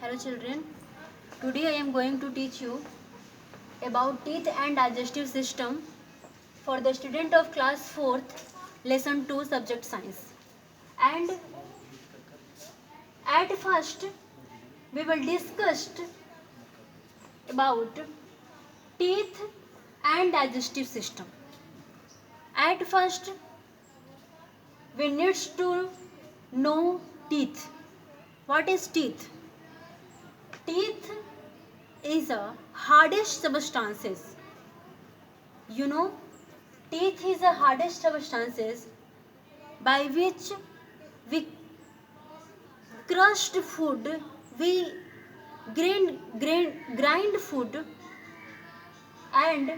Hello children, today I am going to teach you about teeth and digestive system for the student of class 4th, lesson 2, subject science. And at first we will discuss about teeth and digestive system. At first we need to know teeth. What is teeth? Teeth is a hardest substances. You know, teeth is the hardest substances by which we crushed food, we grind food and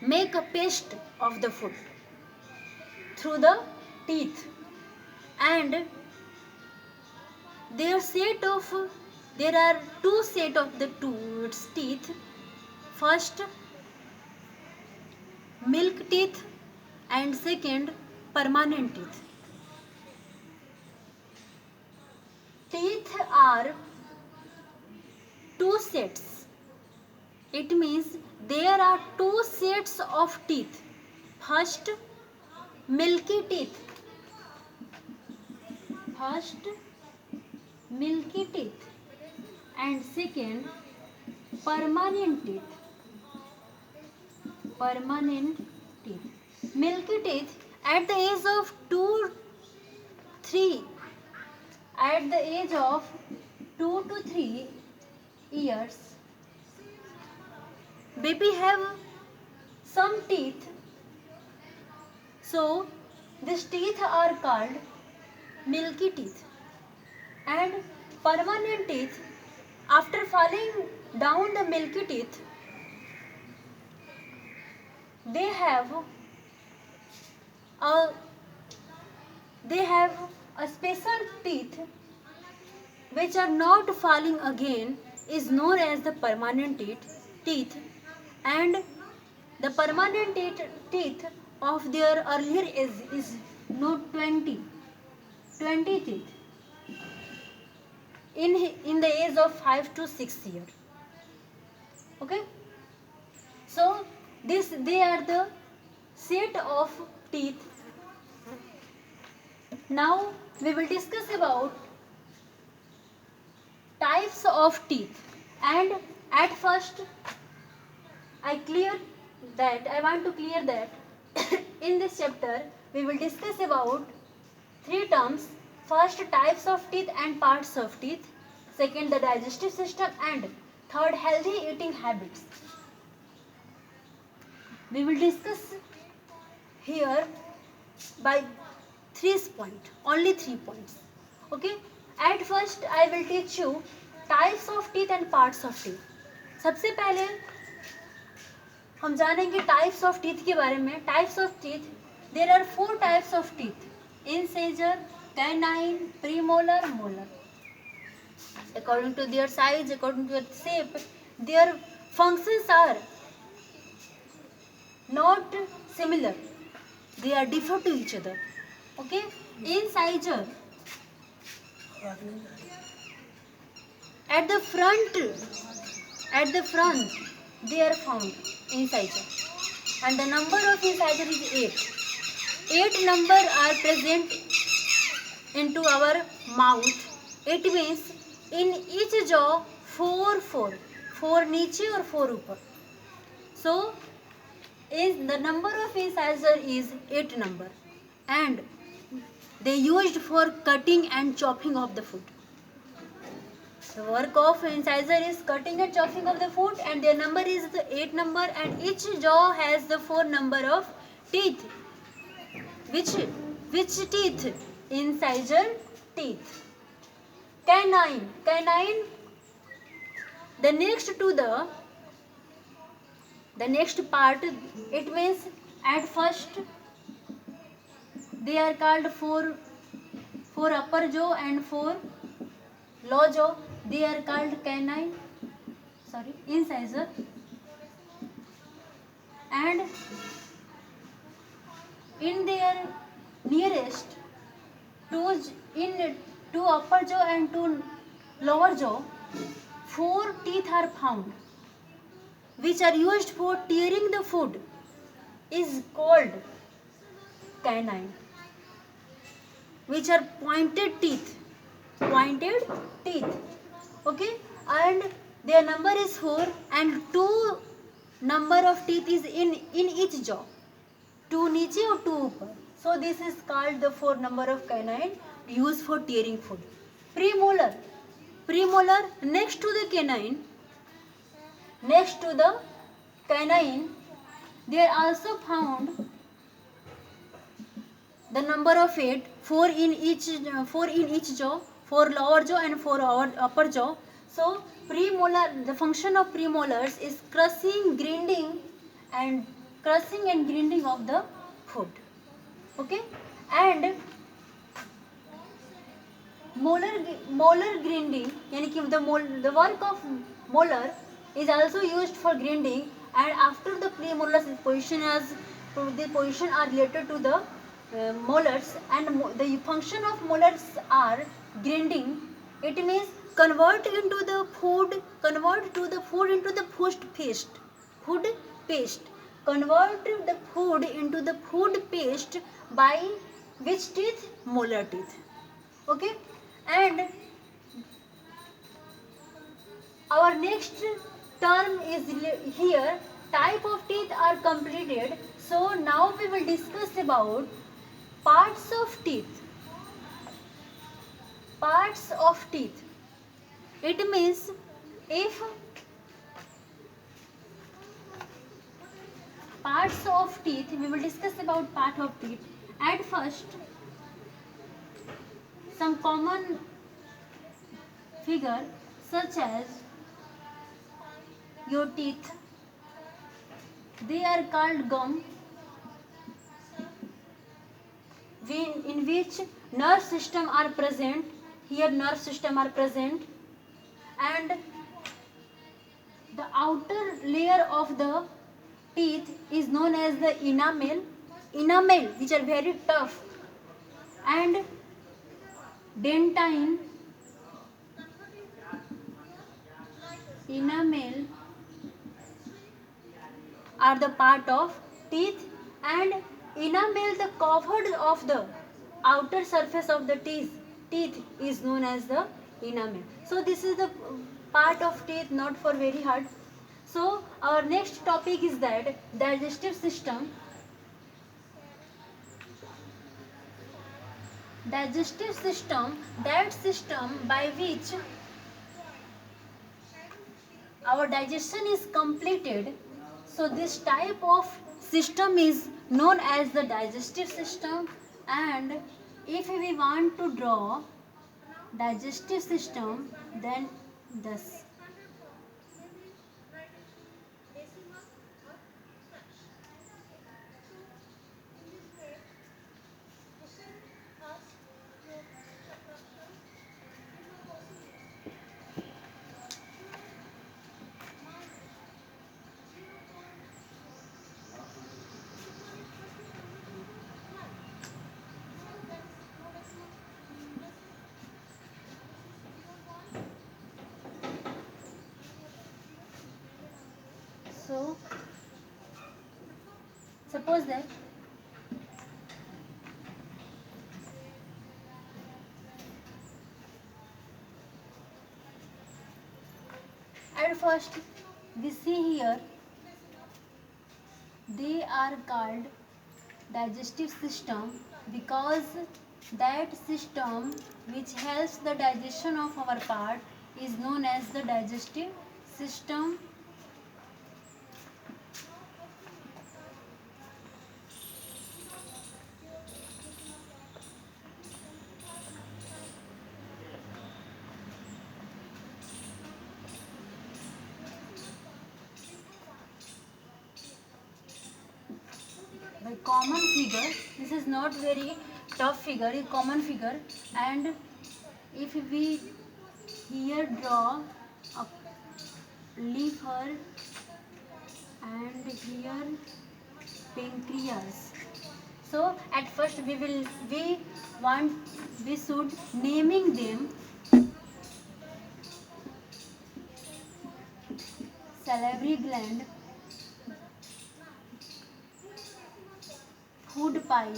make a paste of the food through the teeth. And there are two set of the teeth. First, milk teeth, and second, permanent teeth. Teeth are two sets. It means there are two sets of teeth. First, milky teeth. First, milky teeth, and second, permanent teeth. Permanent teeth. Milky teeth at the age of 2 to 3 years, baby have some teeth. So these teeth are called milky teeth. And permanent teeth, after falling down the milky teeth, they have a special teeth which are not falling again, is known as the permanent teeth. And the permanent teeth of their earlier is not 20 teeth in the age of 5 to 6 years. Okay, so they are the set of teeth. Now we will discuss about types of teeth. And at first I want to clear that in this chapter we will discuss about three terms. First, types of teeth and parts of teeth. Second, the digestive system. And third, healthy eating habits. We will discuss here by only 3 points. Okay, at first I will teach you types of teeth and parts of teeth. सबसे पहले हम जानेंगे types of teeth के बारे में. Types of teeth, there are 4 types of teeth: incisor, canine, premolar, molar. According to their size, according to their shape, their functions are not similar. They are different to each other. Okay, incisor, at the front they are found incisor, and the number of incisor is 8. 8 number are present into our mouth. It means in each jaw 4 नीचे और 4 ऊपर. So the number of incisor is 8 number, and they used for cutting and chopping of the food. The work of incisor is cutting and chopping of the food, and their number is the 8 number, and each jaw has the 4 number of teeth. Which teeth? Incisor teeth. Canine, the next part. It means at first they are called 4 upper jaw and 4 lower jaw. They are called incisor. And in their nearest two upper jaw and 2 lower jaw, 4 teeth are found, which are used for tearing the food, is called canine, which are pointed teeth. Pointed teeth. Okay, and their number is 4, and 2 number of teeth is in each jaw. 2 नीचे और 2 ऊपर. So this is called the 4 number of canine used for tearing food. Premolar. Premolar next to the canine. Next to the canine, they are also found the number of 8, 4 in each jaw, 4 lower jaw and 4 upper jaw. So premolar, the function of premolars is crushing, grinding and grinding of the food. Okay, and molar grinding, यानी कि the work of molar is also used for grinding, and after the premolars position are related to the molars, and the function of molars are grinding. It means convert the food into the food paste. Convert the food into the food paste by which teeth? Molar teeth. Okay, and our next term is here, type of teeth are completed. So now we will discuss about parts of teeth. Parts of teeth. It means if parts of teeth, we will discuss about part of teeth. At first, some common figure such as your teeth, they are called gum, in which nerve system are present. Here nerve system are present, and the outer layer of the teeth is known as the enamel, which are very tough, and dentine, enamel are the part of teeth, and enamel, the covered of the outer surface of the teeth is known as the enamel. So this is the part of teeth, not for very hard. So our next topic is that digestive system. Digestive system, that system by which our digestion is completed. So this type of system is known as the digestive system, and if we want to draw digestive system, then this. So suppose that at first we see here, they are called digestive system because that system which helps the digestion of our part is known as the digestive system. By common figure, this is not very tough figure, a common figure, and if we here draw a liver and here pancreas. So at first we should naming them salivary gland, food pipe,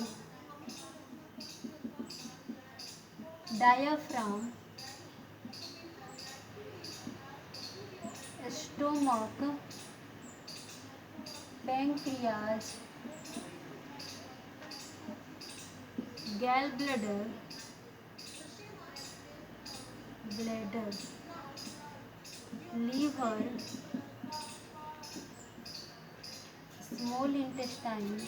diaphragm, stomach, pancreas, gallbladder, bladder, liver, small intestine,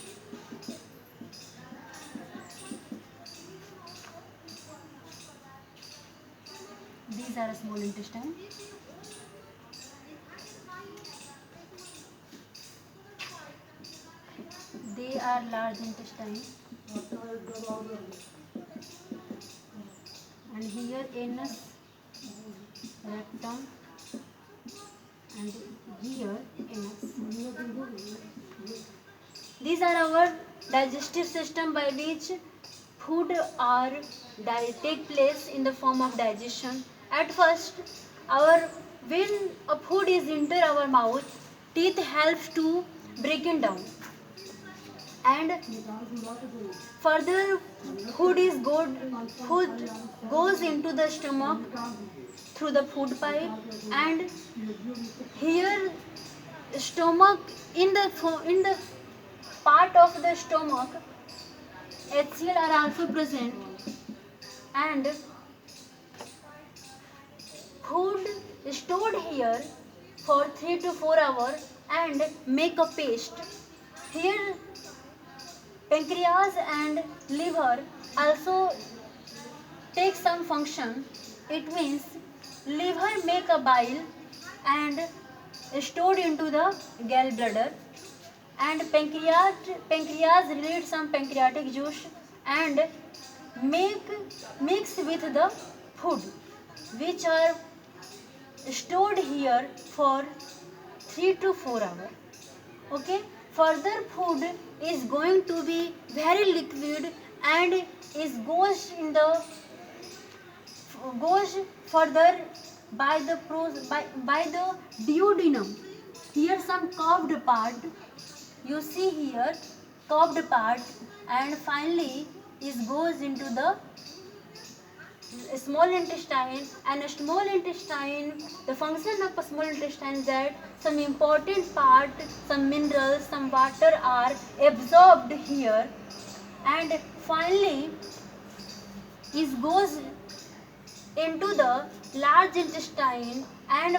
these are small intestine, they are large intestine, and here anus, rectum, and here anus. These are our digestive system by which food are take place in the form of digestion. At first, our when a food is enter our mouth, teeth helps to break it down, and further food goes into the stomach through the food pipe, and here stomach in the part of the stomach HCl are also present, and food stored here for 3 to 4 hours and make a paste. Here pancreas and liver also take some function. It means liver make a bile and stored into the gallbladder, and pancreas release some pancreatic juice and mix with the food which are stored here for 3 to 4 hours. Okay, further food is going to be very liquid and goes further by the duodenum. Here some curved part, you see here curved part, and finally it goes into the small intestine. And a small intestine, the function of a small intestine is that some important part, some minerals, some water are absorbed here, and finally it goes into the large intestine, and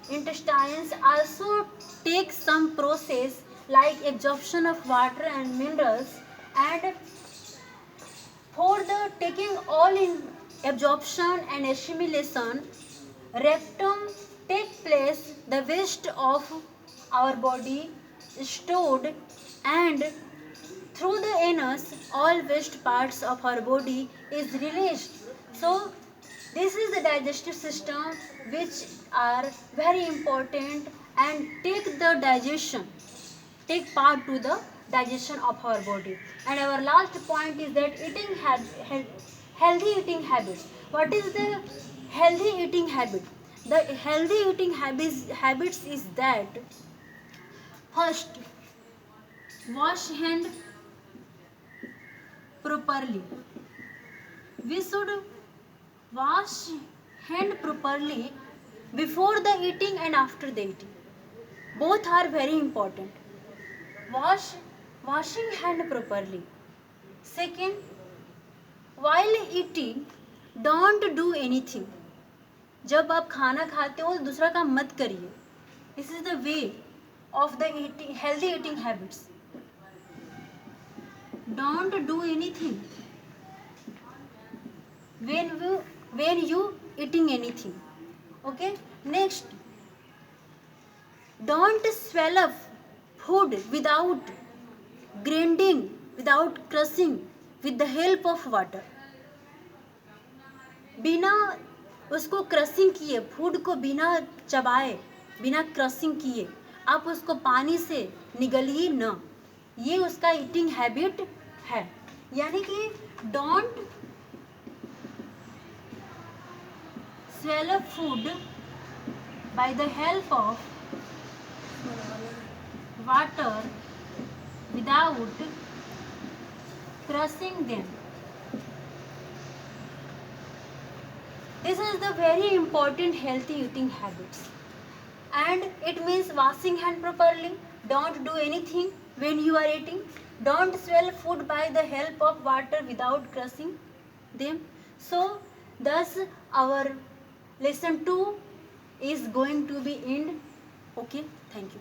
intestines also take some process like absorption of water and minerals, and for the taking all in absorption and assimilation, rectum take place, the waste of our body stored, and through the anus all waste parts of our body is released. So this is the digestive system which are very important and take part to the digestion of our body. And our last point is that healthy eating habits. What is the healthy eating habit? The healthy eating habits is that first, wash hand properly. We should wash hand properly before the eating and after the eating. Both are very important. Washing hand properly. Second, while eating, don't do anything. जब आप खाना खाते हो दूसरा काम मत करिए. This is the way of the healthy eating habits. Don't do anything when you eating anything. Okay. Next, don't swallow food without grinding, without crushing, with the help of water. बिना उसको क्रशिंग किए, food को बिना चबाए, बिना crushing किए आप उसको पानी से निगलिए न. ये उसका ईटिंग हैबिट है. यानी कि don't swallow food by the help of water without crushing them. This is the very important healthy eating habits. And it means washing hand properly. Don't do anything when you are eating. Don't swallow food by the help of water without crushing them. So thus our lesson 2 is going to be end. Okay, thank you.